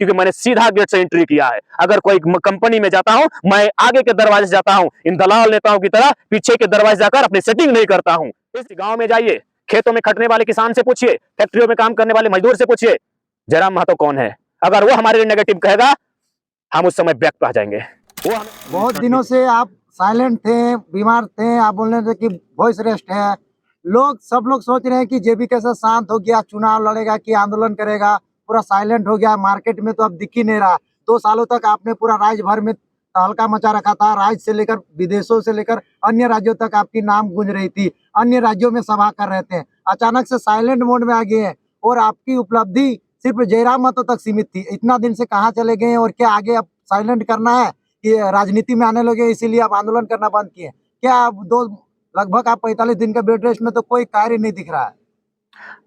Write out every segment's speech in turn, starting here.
क्योंकि मैंने सीधा गेट से एंट्री किया है। अगर कोई कंपनी में जाता हूं, मैं आगे के दरवाजे से जाता हूं, इन दलाल नेताओं की तरह पीछे के दरवाजे जाकर अपनी सेटिंग नहीं करता हूं। इस गांव में जाइए, खेतों में खटने वाले किसान से पूछिए, फैक्ट्रियों में काम करने वाले मजदूर से पूछिए, जयराम महतो कौन है। अगर वो हमारे लिए नेगेटिव कहेगा, हम उस समय बैक पे आ जाएंगे। वो बहुत दिनों से आप साइलेंट थे, बीमार थे, आप बोल रहे थे कि वॉइस रेस्ट है। सब लोग सोच रहे हैं कि जेबी कैसे शांत हो गया, चुनाव लड़ेगा कि आंदोलन करेगा, पूरा साइलेंट हो गया। मार्केट में तो अब दिख ही नहीं रहा। 2 सालों तक आपने पूरा राज्य भर में तहलका मचा रखा था। राज्य से लेकर विदेशों से लेकर अन्य राज्यों तक आपकी नाम गूंज रही थी, अन्य राज्यों में सभा कर रहे थे। अचानक से साइलेंट मोड में आ गए हैं और आपकी उपलब्धि सिर्फ जयराम महतो तक सीमित थी। इतना दिन से कहाँ चले गए और क्या आगे अब साइलेंट करना है कि राजनीति में आने लगे इसीलिए आप आंदोलन करना बंद किए? क्या आप लगभग 45 दिन का बेड रेस्ट में तो कोई कार्य नहीं दिख रहा है।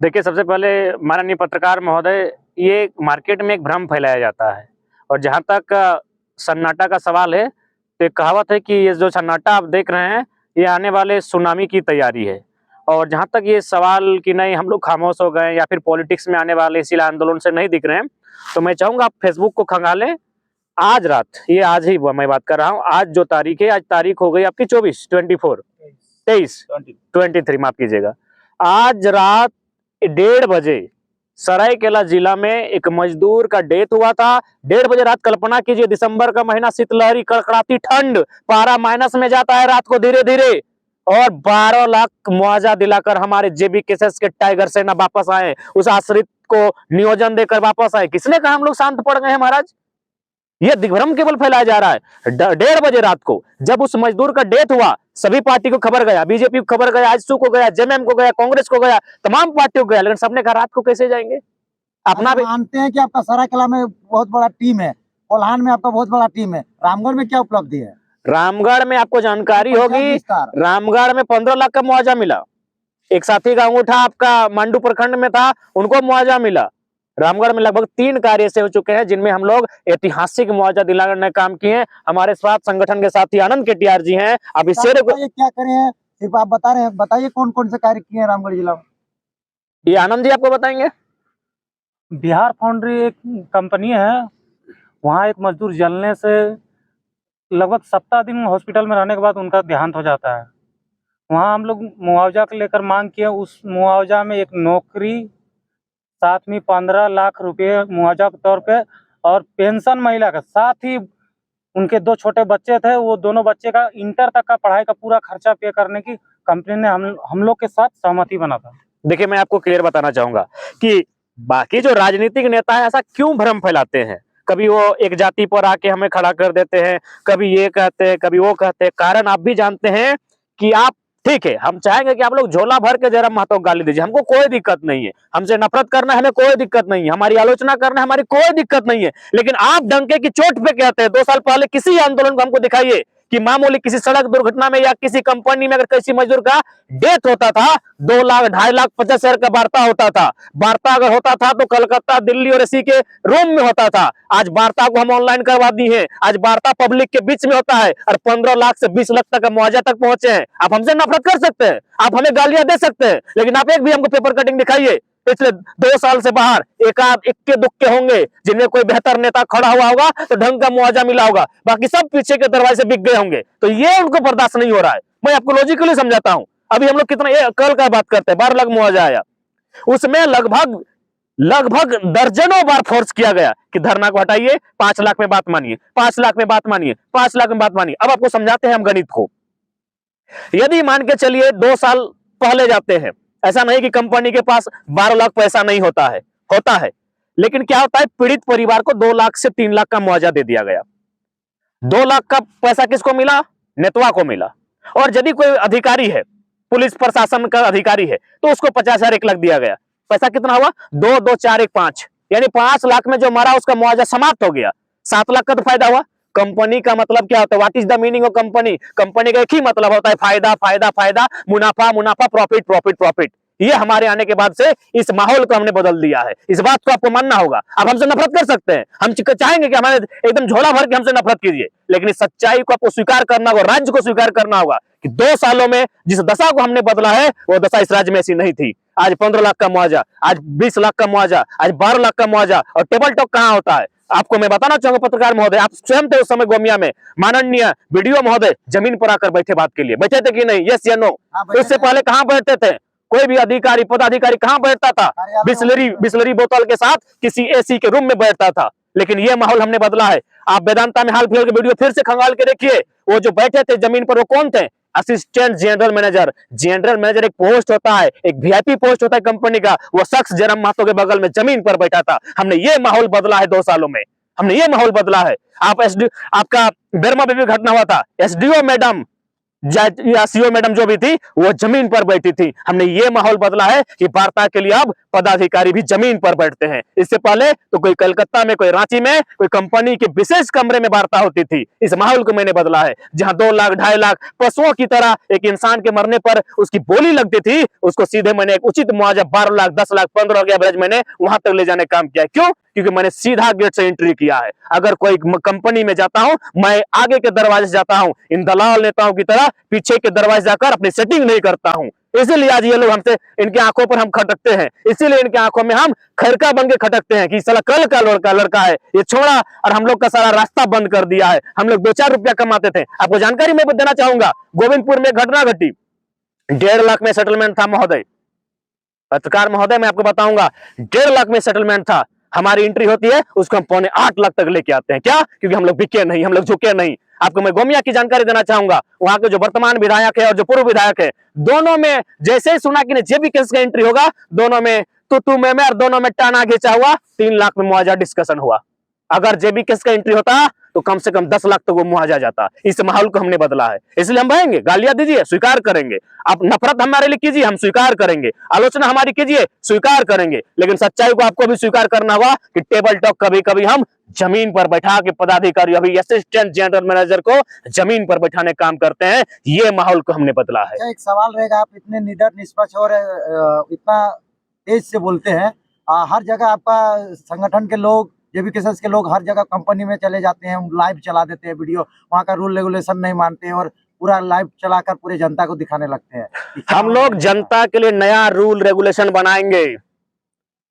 देखिए, सबसे पहले माननीय पत्रकार महोदय, ये मार्केट में एक भ्रम फैलाया जाता है और जहां तक सन्नाटा का सवाल है, तो एक कहावत है कि ये जो सन्नाटा आप देख रहे हैं, ये आने वाले सुनामी की तैयारी है। और जहां तक ये सवाल कि नहीं हम लोग खामोश हो गए या फिर पॉलिटिक्स में आने वाले इसीलिए आंदोलन से नहीं दिख रहे हैं, तो मैं चाहूंगा आप फेसबुक को खंगालें। आज रात, ये आज ही मैं बात कर रहा हूँ, आज जो तारीख है, आज तारीख हो गई आपकी 23 माफ कीजिएगा। आज रात 1:30 बजे सरायकेला जिला में एक मजदूर का डेथ हुआ था। 1:30 बजे रात, कल्पना कीजिए, दिसंबर का महीना, शीतलहरी, कड़कड़ाती ठंड, पारा माइनस में जाता है रात को धीरे धीरे, और 12 लाख मुआवजा दिलाकर हमारे जेबी केसेस के टाइगर सेना वापस आए, उस आश्रित को नियोजन देकर वापस आए। किसने कहा हम लोग शांत पड़ गए हैं महाराज? यह दिग्भ्रम केवल फैलाया जा रहा है। 1:30 बजे रात को जब उस मजदूर का डेथ हुआ, सभी पार्टी को खबर गया, बीजेपी को खबर गया, आजसू को गया, जेएमएम को गया, कांग्रेस को गया, तमाम पार्टियों को गया, लेकिन सबने कहा रात को कैसे जाएंगे। अपना भी मानते हैं कि आपका सरायकेला में बहुत बड़ा टीम है, कोल्हान में आपका बहुत बड़ा टीम है, रामगढ़ में क्या उपलब्धि है? रामगढ़ में आपको जानकारी होगी, रामगढ़ में 15 लाख का मुआवजा मिला। एक साथी का अंगूठा आपका मांडू प्रखंड में था, उनको मुआवजा मिला। रामगढ़ में लगभग 3 कार्य ऐसे हो चुके हैं जिनमें हम लोग ऐतिहासिक मुआवजा दिलाने का काम किए हैं। हमारे स्वास्थ्य संगठन के साथी आनंद केटीआर जी हैं। अभी शेर को क्या करे हैं, सिर्फ आप बता रहे हैं, बताइए कौन कौन से कार्य किए हैं रामगढ़ जिला में? ये आनंद जी आपको बताएंगे। बिहार फाउंड्री एक कंपनी है, वहाँ एक मजदूर जलने से लगभग 7 दिन हॉस्पिटल में रहने के बाद उनका देहांत हो जाता है। वहाँ हम लोग मुआवजा को लेकर मांग किए। उस मुआवजा में एक नौकरी, साथ में 15 लाख रुपए मुआवजा के तौर पे, और पेंशन महिला का, साथ ही उनके 2 छोटे बच्चे थे, वो दोनों बच्चे का इंटर तक का पढ़ाई का पूरा खर्चा पे करने की कंपनी ने हम लोग के साथ सहमति बना था। देखिए, मैं आपको क्लियर बताना चाहूंगा कि बाकी जो राजनीतिक नेता है ऐसा क्यों भ्रम फैलाते हैं। कभी वो एक जाति पर आके हमें खड़ा कर देते हैं, कभी ये कहते हैं, कभी वो कहते हैं। कारण आप भी जानते हैं कि आप, ठीक है, हम चाहेंगे कि आप लोग झोला भर के जयराम महतो को गाली दीजिए, हमको कोई दिक्कत नहीं है। हमसे नफरत करना हमें कोई दिक्कत नहीं है, हमारी आलोचना करना हमारी कोई दिक्कत नहीं है। लेकिन आप डंके की चोट पे कहते हैं। 2 साल पहले किसी आंदोलन को हमको दिखाइए कि मामूली किसी सड़क दुर्घटना में या किसी कंपनी में अगर किसी मजदूर का डेथ होता था, 2 लाख 2.5 लाख 50 हजार का वार्ता होता था। वार्ता अगर होता था तो कलकत्ता, दिल्ली और इसी के रूम में होता था। आज वार्ता को हम ऑनलाइन करवा दी है। आज वार्ता पब्लिक के बीच में होता है और 15 लाख से 20 लाख तक का मुआवजा तक पहुंचे हैं। आप हमसे नफरत कर सकते हैं, आप हमें गालियां दे सकते हैं, लेकिन आप एक भी हमको पेपर कटिंग दिखाइए पिछले 2 साल से बाहर। एकाध इक्के दुक्के होंगे जिनमें कोई बेहतर नेता खड़ा हुआ होगा तो ढंग का मुआवजा मिला होगा, बाकी सब पीछे के दरवाजे से बिक गए होंगे। तो ये उनको बर्दाश्त नहीं हो रहा है। मैं आपको लॉजिकली समझाता हूं। अभी हम लोग कितना कल का बात करते हैं, 12 लाख मुआवजा आया, उसमें लगभग दर्जनों बार फोर्स किया गया कि धरना को हटाइए, 5 लाख में बात मानिए, 5 लाख में बात मानिए, 5 लाख में बात मानिए। अब आपको समझाते हैं हम गणित को। यदि मान के चलिए 2 साल पहले जाते हैं, ऐसा नहीं कि कंपनी के पास 12 लाख पैसा नहीं होता है, होता है, लेकिन क्या होता है, पीड़ित परिवार को 2 लाख से 3 लाख का मुआवजा दे दिया गया। 2 लाख का पैसा किसको मिला? नेतवा को मिला। और यदि कोई अधिकारी है, पुलिस प्रशासन का अधिकारी है, तो उसको 50,000 1 लाख दिया गया। पैसा कितना हुआ? 2 2 4 1 5, यानी 5 लाख में जो मरा उसका मुआवजा समाप्त हो गया। 7 लाख का तो फायदा हुआ। कंपनी का मतलब क्या होता है? What is the meaning of company? Company का एक ही मतलब होता है, फायदा फायदा फायदा, मुनाफा मुनाफा, प्रॉफिट प्रॉफिट प्रॉफिट। ये हमारे आने के बाद से इस माहौल को हमने बदल दिया है। इस बात को आपको मानना होगा। अब हमसे नफरत कर सकते हैं, हम चाहेंगे कि हमारे एकदम झोला भर के हमसे नफरत कीजिए, लेकिन इस सच्चाई को आपको स्वीकार करना होगा, राज्य को स्वीकार करना होगा कि 2 सालों में जिस दशा को हमने बदला है वो दशा इस राज्य में ऐसी नहीं थी। आज 15 लाख का मुआवजा, आज 20 लाख का मुआवजा, आज 12 लाख का मुआवजा, और टेबल टॉक कहाँ होता है? आपको मैं बताना चाहूंगा पत्रकार महोदय, आप स्वयं थे उस समय गोमिया में, माननीय वीडियो महोदय जमीन पर आकर बैठे, बात के लिए बैठे थे कि नहीं? यस या नो? हाँ, बैठे इससे थे। पहले कहाँ बैठते थे? कोई भी अधिकारी पदाधिकारी कहाँ बैठता था? बिस्लरी बोतल के साथ किसी एसी के रूम में बैठता था। लेकिन ये माहौल हमने बदला है। आप वेदांता में हाल फिलहाल के वीडियो फिर से खंगाल के देखिए, वो जो बैठे थे जमीन पर वो कौन थे? Assistant general manager. General manager एक पोस्ट होता है, एक वीआईपी पोस्ट होता है कंपनी का। वो शख्स जयराम महतो के बगल में जमीन पर बैठा था। हमने ये माहौल बदला है 2 सालों में, हमने ये माहौल बदला है। आपका बेरमा में भी घटना हुआ था, एसडीओ मैडम या सीओ मैडम जो भी थी वो जमीन पर बैठी थी। हमने ये माहौल बदला है कि वार्ता के लिए अब पदाधिकारी भी जमीन पर बैठते हैं। इससे पहले तो कोई कलकत्ता में, कोई रांची में, कोई कंपनी के विशेष कमरे में वार्ता होती थी। इस माहौल को मैंने बदला है, जहां 2 लाख 2.5 लाख पशुओं की तरह एक इंसान के मरने पर उसकी बोली लगती थी, उसको सीधे मैंने एक उचित मुआवजा 12 लाख 10 लाख 15 के एवरेज मैंने वहां तक ले जाने का काम किया। क्यों? क्योंकि मैंने सीधा गेट से एंट्री किया है। अगर कोई कंपनी में जाता हूं, मैं आगे के दरवाजे से जाता हूं, इन दलाल नेताओं की तरह पीछे के दरवाजे जाकर अपनी सेटिंग नहीं करता हूं। इसीलिए आज ये लोग हमसे, इनकी आंखों पर हम खटकते हैं, इसीलिए इनकी आंखों में हम खरका बन के खटकते हैं कि साला कल का लड़का है ये छोड़ा, और हम लोग का सारा रास्ता बंद कर दिया है। हम लोग 2-4 रुपया कमाते थे। आपको जानकारी मैं देना चाहूंगा, गोविंदपुर में घटना घटी, 1.5 लाख में सेटलमेंट था महोदय, पत्रकार महोदय मैं आपको बताऊंगा, 1.5 लाख में सेटलमेंट था। हमारी एंट्री होती है, उसको हम 8.25 लाख तक लेके आते हैं। क्या? क्योंकि हम लोग बिके नहीं, हम लोग झुके नहीं। आपको मैं गोमिया की जानकारी देना चाहूंगा, वहां के जो वर्तमान विधायक है और जो पूर्व विधायक है, दोनों में जैसे ही सुना कि जेबी केस का एंट्री होगा, दोनों में तू मैं और दोनों में टाना घिंचा हुआ, 3 लाख में मुआवजा डिस्कशन हुआ। अगर जेबी केस का एंट्री होता तो कम से कम 10 लाख तक वो मुआवजा जाता। इस माहौल को हमने बदला है, इसलिए हम रहेंगे। गालियां दीजिए, स्वीकार करेंगे। आप नफरत हमारे लिए कीजिए, हम स्वीकार करेंगे। आलोचना हमारी कीजिए, स्वीकार करेंगे। लेकिन सच्चाई को आपको भी स्वीकार करना होगा कि टेबल टॉक कभी कभी हम जमीन पर बैठा के पदाधिकारी, अभी असिस्टेंट जनरल मैनेजर को जमीन पर बैठाने काम करते हैं। ये माहौल को हमने बदला है। अच्छा, एक सवाल रहेगा, आप इतने निडर, निष्पक्ष और इतना तेज से बोलते हैं, हर जगह आपका संगठन के लोग, जेबी केसेस के लोग हर जगह कंपनी में चले जाते हैं, लाइव चला देते हैं वीडियो, वहाँ का रूल रेगुलेशन नहीं मानते हैं और पूरा लाइव चलाकर पूरे जनता को दिखाने लगते हैं। हम लोग जनता के लिए नया रूल रेगुलेशन बनाएंगे।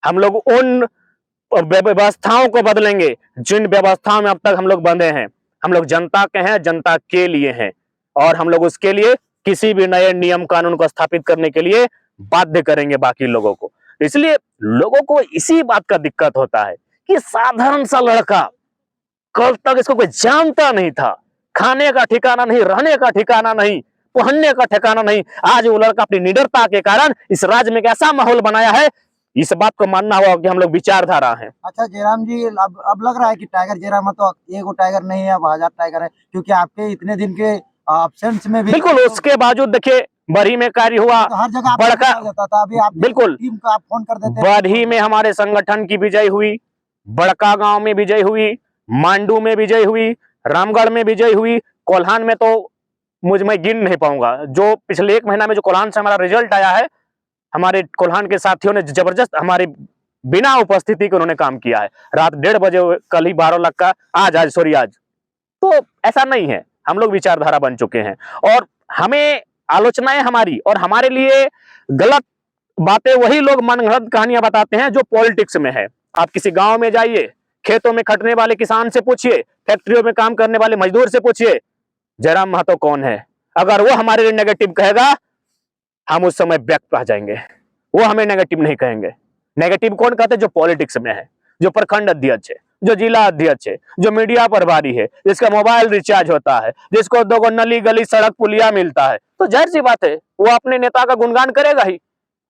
हम लोग उन व्यवस्थाओं को बदलेंगे जिन व्यवस्थाओं में अब तक हम लोग बंधे हैं। हम लोग जनता के हैं, जनता के लिए हैं, और हम लोग उसके लिए किसी भी नए नियम कानून को स्थापित करने के लिए बाध्य करेंगे बाकी लोगों को। इसलिए लोगों को इसी बात का दिक्कत होता है कि साधारण सा लड़का, कल तक इसको कोई जानता नहीं था, खाने का ठिकाना नहीं, रहने का ठिकाना नहीं, पहनने का ठिकाना नहीं, आज वो लड़का अपनी निडरता के कारण इस राज्य में एक ऐसा माहौल बनाया है। इस बात को मानना होगा कि हम लोग विचारधारा हैं। अच्छा जयराम जी, अब लग रहा है कि टाइगर जयराम है तो एगो टाइगर नहीं है, अब 1000 टाइगर है, क्योंकि आपके इतने दिन के एब्सेंस में भी बिल्कुल, उसके बावजूद देखिए बरही में कार्य हुआ, तो हर जगह बड़का जाता था। अभी आप बिल्कुल टीम को आप फोन कर देते हैं, बरही में हमारे संगठन की विजय हुई, बड़का गांव में विजय हुई, मांडू में विजय हुई, रामगढ़ में विजय हुई, कोल्हान में तो मैं गिन नहीं पाऊंगा। जो पिछले 1 महीना में जो कोल्हान से हमारा रिजल्ट आया है, हमारे कोल्हान के साथियों ने जबरदस्त हमारे बिना उपस्थिति के उन्होंने काम किया है। रात 1:30 बजे कल ही 12 लाख का, आज तो ऐसा नहीं है। हम लोग विचारधारा बन चुके हैं, और हमें आलोचनाएं हमारी और हमारे लिए गलत बातें वही लोग मनगढ़ंत कहानियां बताते हैं जो पॉलिटिक्स में है। आप किसी गांव में जाइए, खेतों में खटने वाले किसान से पूछिए, फैक्ट्रियों में काम करने वाले मजदूर से पूछिए, जयराम महतो कौन है। अगर वो हमारे लिए नेगेटिव कहेगा, हम उस समय बैक पा जाएंगे। वो हमें नेगेटिव नहीं कहेंगे। नेगेटिव कौन कहते हैं? जो पॉलिटिक्स में है, जो प्रखंड अध्यक्ष है, जो जिला अध्यक्ष है, जो मीडिया प्रभारी है, जिसका मोबाइल रिचार्ज होता है, जिसको 2 नली गली सड़क पुलिया मिलता है, तो जाहिर सी बात है वो अपने नेता का गुणगान करेगा ही।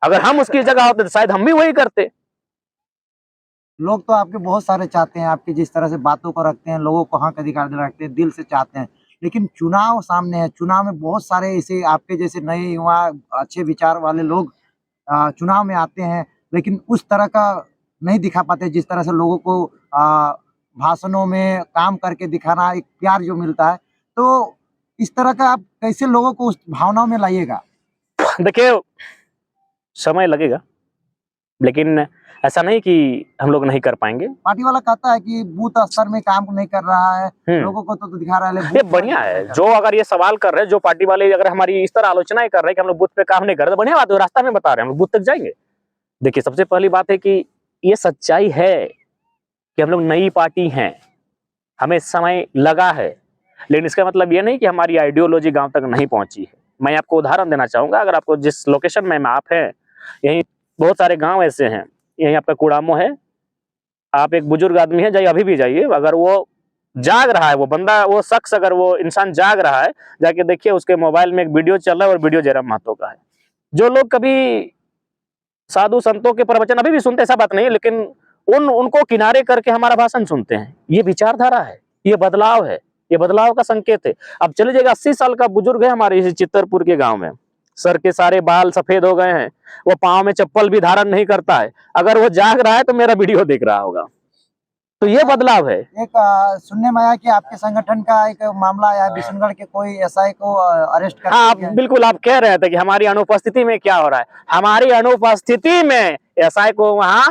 अगर हम उसकी जगह होते तो शायद हम भी वही करते। लोग तो आपके बहुत सारे चाहते हैं, आपकी जिस तरह से बातों को रखते हैं, लोगों को हक अधिकार दिला रखते हैं, दिल से चाहते हैं, लेकिन चुनाव सामने है। चुनाव में बहुत सारे ऐसे आपके जैसे नए युवा अच्छे विचार वाले लोग चुनाव में आते हैं, लेकिन उस तरह का नहीं दिखा पाते जिस तरह से लोगों को भाषणों में काम करके दिखाना, एक प्यार जो मिलता है। तो इस तरह का आप कैसे लोगों को उस भावनाओं में लाइएगा? देखिए, समय लगेगा, लेकिन ऐसा नहीं कि हम लोग नहीं कर पाएंगे। पार्टी वाला कहता है कि बूथ स्तर में काम नहीं कर रहा है, लोगों को तो दिखा रहा है, ये बढ़िया है। जो अगर ये सवाल कर रहे हैं, जो पार्टी वाले अगर हमारी इस तरह आलोचना कर रहे हैं कि हम लोग बूथ पे काम नहीं कर रहे, तो बढ़िया बात है, रास्ता में बता रहे हैं, हम लोग बूथ तक जाएंगे। देखिए, सबसे पहली बात है कि ये सच्चाई है कि हम लोग नई पार्टी हैं, हमें समय लगा है, लेकिन इसका मतलब ये नहीं कि हमारी आइडियोलॉजी गांव तक नहीं पहुंची है। मैं आपको उदाहरण देना चाहूंगा, अगर आपको जिस लोकेशन में आप हैं, यहीं बहुत सारे गांव ऐसे हैं, यहीं आपका कुड़ामो है, आप एक बुजुर्ग आदमी है, जाइए अभी भी जाइए, अगर वो जाग रहा है, वो बंदा, वो शख्स, अगर वो इंसान जाग रहा है, जाके देखिए उसके मोबाइल में एक वीडियो चल रहा है और वीडियो जयराम महतो का है। जो लोग कभी साधु संतों के प्रवचन अभी भी सुनते, ऐसा बात नहीं है, लेकिन उनको किनारे करके हमारा भाषण सुनते हैं। ये विचारधारा है, ये बदलाव है, ये बदलाव का संकेत है। अब चले जाएगा, 80 साल का बुजुर्ग है हमारे इस चित्तरपुर के गांव में, सर के सारे बाल सफेद हो गए हैं, वो पांव में चप्पल भी धारण नहीं करता है, अगर वो जाग रहा है तो मेरा वीडियो देख रहा होगा। तो ये बदलाव है। एक सुनने में आया कि आपके संगठन का एक मामला आया है, बिशनगढ़ के कोई एसआई को अरेस्ट कर हाँ, लिया है। बिल्कुल, आप कह रहे थे कि हमारी अनुपस्थिति में क्या हो रहा है। हमारी अनुपस्थिति में एसआई को वहां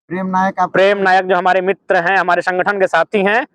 प्रेम नायक जो हमारे मित्र हैं, हमारे संगठन के साथी हैं,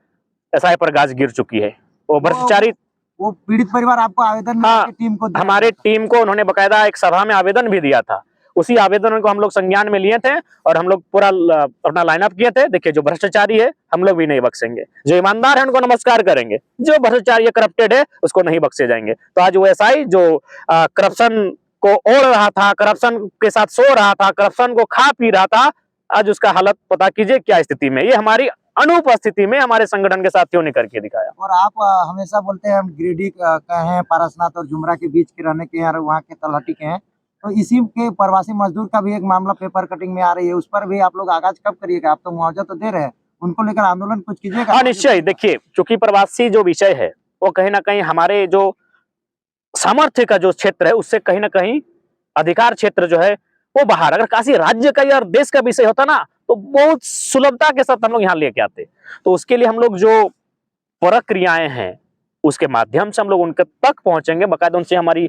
एसआई पर गाज गिर चुकी है। वो भ्रष्टाचारी, वो पीड़ित परिवार आपको आवेदन हाँ, टीम को दिया हमारे टीम को उन्होंने बकायदा एक सभा में आवेदन भी दिया था। उसी आवेदन को हम लोग संज्ञान में लिए थे और हम लोग पूरा अपना लाइनअप किए थे। देखिए, जो भ्रष्टाचारी है हम लोग भी नहीं बख्शेंगे, जो ईमानदार है उनको नमस्कार करेंगे, जो भ्रष्टाचारी करप्टेड है उसको नहीं बख्शे जाएंगे। तो आज वो एसआई जो करप्शन को ओढ़ रहा था, करप्शन के साथ सो रहा था, करप्शन को खा पी रहा था, आज उसका हालत पता कीजिए क्या स्थिति में। ये हमारी अनुपस्थिति में हमारे संगठन के साथियों ने करके दिखाया। और आप हमेशा बोलते हैं हम गिरिडीह का हैं, पारसनाथ और जुमरा के बीच के रहने के हैं और वहाँ के तलहटी के हैं, तो इसी के प्रवासी मजदूर का भी एक मामला पेपर कटिंग में आ रही है, उस पर भी आप लोग आगाज कब करिएगा? आप तो मुआवजा तो दे रहे हैं, उनको लेकर आंदोलन कुछ कीजिएगा? हाँ, निश्चय। देखिए, चूंकि प्रवासी जो विषय है वो कहीं ना कहीं हमारे जो सामर्थ्य का जो क्षेत्र है उससे कहीं ना कहीं अधिकार क्षेत्र जो है वो बाहर, अगर काशी राज्य का या देश का विषय होता ना तो बहुत सुलभता के साथ हम लोग यहाँ लेके आते। तो उसके लिए हम लोग जो प्रक्रियाएं हैं उसके माध्यम से हम लोग उनके तक पहुंचेंगे। बाकायदा उनसे हमारी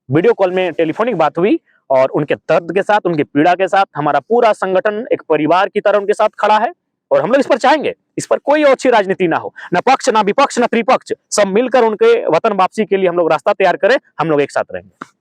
वीडियो कॉल में टेलीफोनिक बात हुई और उनके दर्द के साथ, उनकी पीड़ा के साथ हमारा पूरा संगठन एक परिवार की तरह उनके साथ खड़ा है और हम लोग इस पर चाहेंगे, इस पर कोई अच्छी राजनीति ना हो, न पक्ष, न विपक्ष, न त्रिपक्ष, सब मिलकर उनके वतन वापसी के लिए हम लोग रास्ता तैयार करें, हम लोग एक साथ रहेंगे।